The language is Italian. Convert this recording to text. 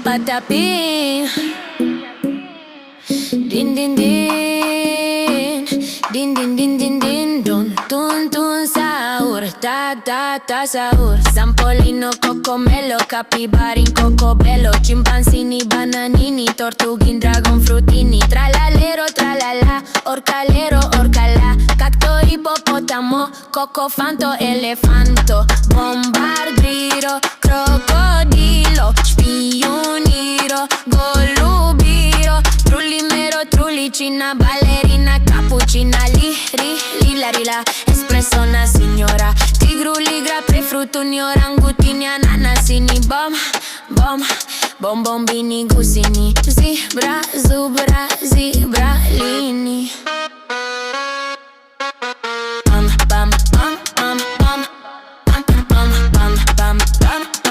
patapim. Din din din, din din din din din, dun dun dun sahur, ta ta ta sahur. Sampolino, cocomelo, capibarin, cocobello, chimpanzini, bananini, tortughin, dragon frutini, tralalero, tralala, orcalero, orcala, cacto, ippopotamo, cocofanto, elefanto, bombardiro, crocodilo, spioniro, golubiro, trullimero, trullicina, ballerina, cappuccina, lila, rila, espresso, una signora, tigru, ligra, prefruttuni, orangutini, ananasini, bombini, gusini, zebra, zubra, zebralini.